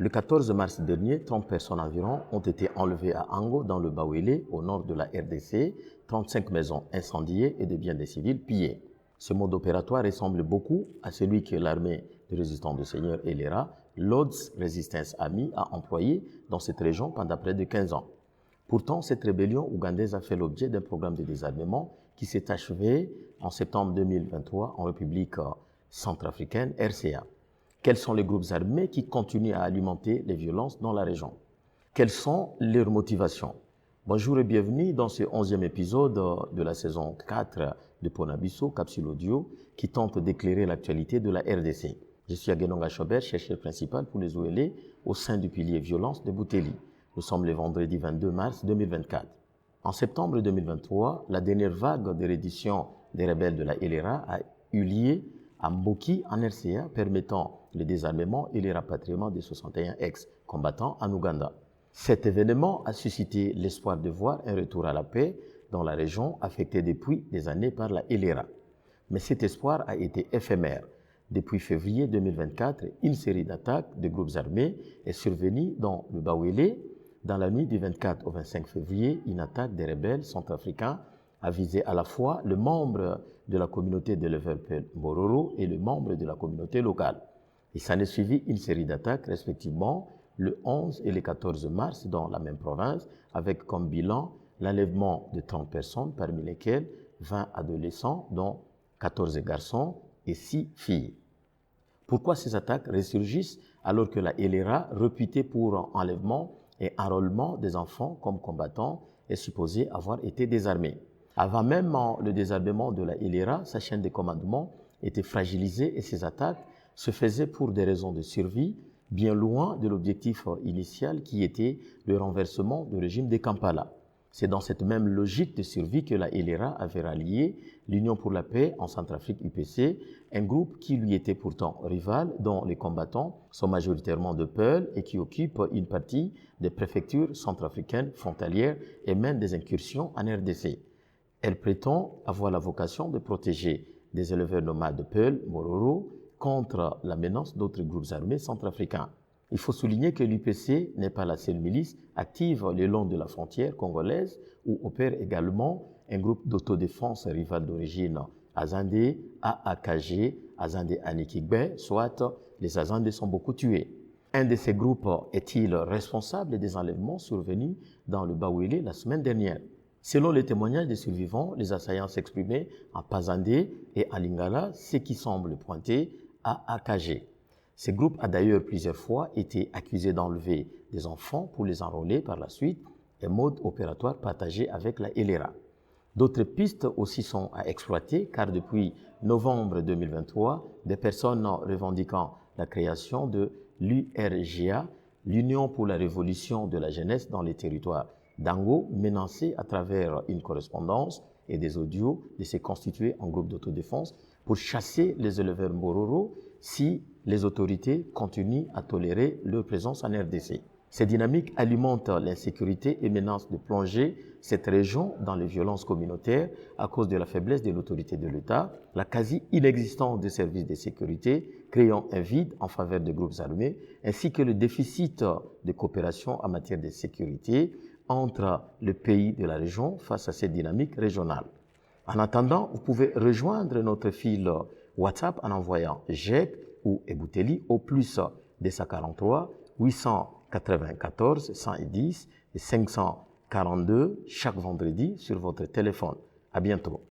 Le 14 mars dernier, 30 personnes environ ont été enlevées à Ango, dans le Bawele, au nord de la RDC, 35 maisons incendiées et des biens des civils pillés. Ce mode opératoire ressemble beaucoup à celui que l'armée de résistance du Seigneur Elera, Lord's Resistance Army, a employé dans cette région pendant près de 15 ans. Pourtant, cette rébellion ougandaise a fait l'objet d'un programme de désarmement qui s'est achevé en septembre 2023 en République centrafricaine, RCA. Quels sont les groupes armés qui continuent à alimenter les violences dans la région? Quelles sont leurs motivations? Bonjour et bienvenue dans ce 11e épisode de la saison 4 de Ponabiso, capsule audio, qui tente d'éclairer l'actualité de la RDC. Je suis Agenonga Chobert, chercheur principal pour les OLE au sein du pilier violence de Bouteli. Nous sommes le vendredi 22 mars 2024. En septembre 2023, la dernière vague de reddition des rebelles de la Elera a eu lieu à Mboki en RCA, permettant le désarmement et le rapatriement des 61 ex-combattants en Ouganda. Cet événement a suscité l'espoir de voir un retour à la paix dans la région affectée depuis des années par la Elera. Mais cet espoir a été éphémère. Depuis février 2024, une série d'attaques de groupes armés est survenue dans le Bawele. Dans la nuit du 24 au 25 février, une attaque des rebelles centrafricains a visé à la fois le membre de la communauté d'éleveurs Peul Mbororo et le membre de la communauté locale. Il s'en est suivi une série d'attaques, respectivement le 11 et le 14 mars dans la même province, avec comme bilan l'enlèvement de 30 personnes, parmi lesquelles 20 adolescents, dont 14 garçons et 6 filles. Pourquoi ces attaques ressurgissent alors que la Elera, réputée pour enlèvement et enrôlement des enfants comme combattants, est supposée avoir été désarmée? Avant même le désarmement de la Elera, sa chaîne de commandement était fragilisée et ses attaques se faisaient pour des raisons de survie, bien loin de l'objectif initial qui était le renversement du régime de Kampala. C'est dans cette même logique de survie que la Elera avait rallié l'Union pour la paix en Centrafrique UPC, un groupe qui lui était pourtant rival, dont les combattants sont majoritairement de Peul et qui occupe une partie des préfectures centrafricaines frontalières et mène des incursions en RDC. Elle prétend avoir la vocation de protéger des éleveurs nomades de Peul, Mororo, contre la menace d'autres groupes armés centrafricains. Il faut souligner que l'UPC n'est pas la seule milice active le long de la frontière congolaise, où opère également un groupe d'autodéfense rival d'origine Azandé, AAKG, Azandé Anikigbe, soit les Azandés sont beaucoup tués. Un de ces groupes est-il responsable des enlèvements survenus dans le Bawele la semaine dernière? Selon les témoignages des survivants, les assaillants s'exprimaient en Pazandé et en Lingala, ce qui semble pointer à AKG. Ce groupe a d'ailleurs plusieurs fois été accusé d'enlever des enfants pour les enrôler par la suite, un mode opératoire partagé avec la Elera. D'autres pistes aussi sont à exploiter car depuis novembre 2023, des personnes revendiquant la création de l'URGA, l'Union pour la révolution de la jeunesse dans les territoires d'Ango, menacées à travers une correspondance et des audios de se constituer en groupe d'autodéfense pour chasser les éleveurs Mbororo si les autorités continuent à tolérer leur présence en RDC. Ces dynamiques alimentent l'insécurité et menacent de plonger cette région dans les violences communautaires à cause de la faiblesse de l'autorité de l'État, la quasi-inexistence des services de sécurité créant un vide en faveur des groupes armés, ainsi que le déficit de coopération en matière de sécurité entre les pays de la région face à cette dynamique régionale. En attendant, vous pouvez rejoindre notre fil WhatsApp en envoyant GEC ou Ebouteli au plus 243 894 110 et 542 chaque vendredi sur votre téléphone. À bientôt.